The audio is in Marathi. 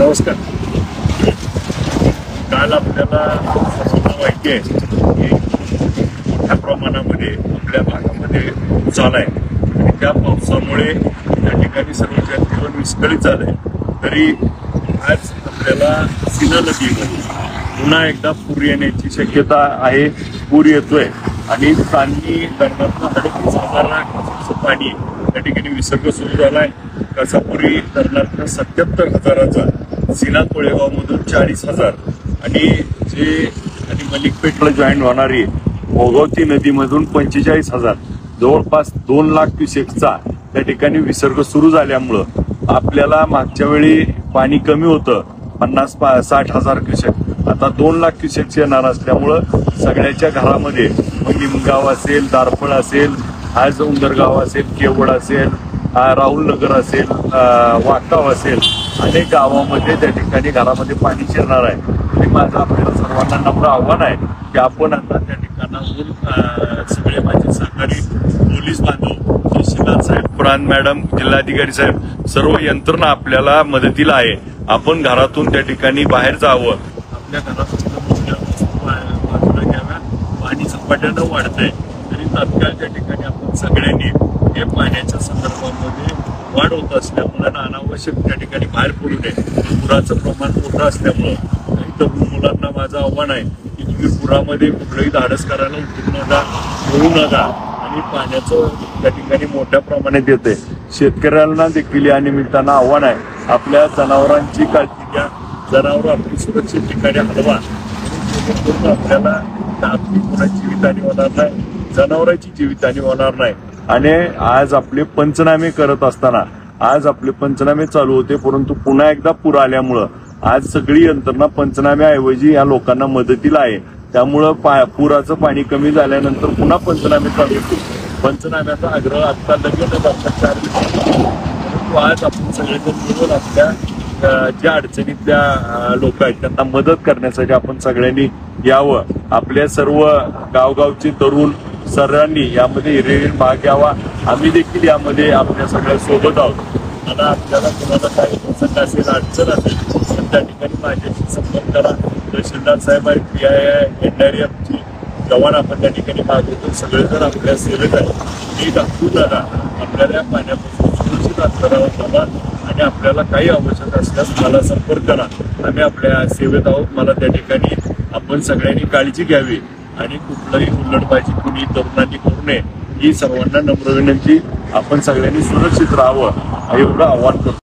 नमस्कार. काल आपल्याला माहिती आहे की मोठ्या प्रमाणामध्ये आपल्या भागामध्ये पाऊस आलाय आणि त्या पावसामुळे त्या ठिकाणी सर्व जनजीवन विस्कळीत झालंय. तरी आज आपल्याला सीना नदीमध्ये पुन्हा एकदा पूर येण्याची शक्यता आहे. पूर येतोय आणि पाणी धरणातून 3,500 पाणी त्या ठिकाणी विसर्ग सुरू झालाय. कसापुरी धरणातून 77,000चा, सीना कोळेगावमधून 40,000 आणि मलिकपेटला जॉईन होणारी भोगावती नदीमधून 45,000, जवळपास 2 लाख क्युसेकचा त्या ठिकाणी विसर्ग सुरू झाल्यामुळं आपल्याला मागच्या वेळी पाणी कमी होतं 50-60,000 क्युसेक, आता 2 लाख क्युसेक्स येणार असल्यामुळं सगळ्याच्या घरामध्ये निमगाव असेल, दारफळ असेल, आज उंदरगाव असेल, केवड असेल, राहुल नगर असेल, वाकाव असेल, अनेक गावामध्ये त्या ठिकाणी घरामध्ये पाणी शिरणार आहे. आणि माझं आपल्याला सर्वांना नम्र आव्हान आहे की आपण आता त्या ठिकाणाहून सगळे माझे सहकारी पोलीस बांधव, तहसीलदार साहेब, प्रांत मॅडम, जिल्हाधिकारी साहेब, सर्व यंत्रणा आपल्याला मदतीला आहे. आपण घरातून त्या ठिकाणी बाहेर जावं, आपल्या घरातून बाजूला घ्याव्या. पाणी झपाट्यानं वाढतंय तरी तात्काळ त्या ठिकाणी आपण सगळ्यांनी हे पाण्याच्या संदर्भामध्ये वाढ होत असल्यामुळे अनावश्यक त्या ठिकाणी बाहेर पडू नये. पुराचं प्रमाण मोठं असल्यामुळं काही तरुण मुलांना माझं आव्हान आहे की तुम्ही पुरामध्ये कुठलंही धाडस करायला उतरू नका, होऊ नका. आणि पाण्याचं त्या ठिकाणी मोठ्या प्रमाणात येते. शेतकऱ्यांना देखील या निमित्तानं आव्हान आहे, आपल्या जनावरांची काळजी घ्या, जनावर आपली सुरक्षित ठिकाणी हलवा. आपल्याला आपली कोणाची जीवितहानी होणार नाही, जनावरांची जीवितहानी होणार नाही. आणि आज आपले पंचनामे करत असताना आज आपले पंचनामे चालू होते, परंतु पुन्हा एकदा पूर आल्यामुळं आज सगळी यंत्रणा पंचनाम्याऐवजी या लोकांना मदतीला आहे. त्यामुळं पुराचं पाणी कमी झाल्यानंतर पुन्हा पंचनामे चालू होते. पंचनाम्याचा आग्रह आता लगेच 4 दिवस, परंतु आज आपण सगळेजण मिळून आपल्या ज्या अडचणीतल्या लोक आहेत त्यांना मदत करण्यासाठी आपण सगळ्यांनी यावं. आपल्या सर्व गावगावचे तरुण सर्वांनी यामध्ये हिरिरीने भाग घ्यावा. आम्ही देखील यामध्ये आपल्या सगळ्या सोबत आहोत. आता आपल्याला कोणाला काही प्रसंग असेल, अडचण असेल तर त्या ठिकाणी माझ्याशी संपर्क करा. तहसीलदार साहेब आहेत, PI NDRFचे जवान आपण त्या ठिकाणी भाग घेतो. सगळेजण आपल्या सेवेत आहे. मी दाखवू नका, आपल्याला या पाण्यापासून सुरक्षित अंतरावर जावा आणि आपल्याला काही आवश्यक असल्यास मला संपर्क करा. आम्ही आपल्या सेवेत आहोत. मला त्या ठिकाणी आपण सगळ्यांनी काळजी घ्यावी आणि कुठलंही उल्लडबाजी कुणी तरुणांनी करू नये ही सर्वांना नम्र विनंती. आपण सगळ्यांनी सुरक्षित राहावं एवढं आव्हान करतो.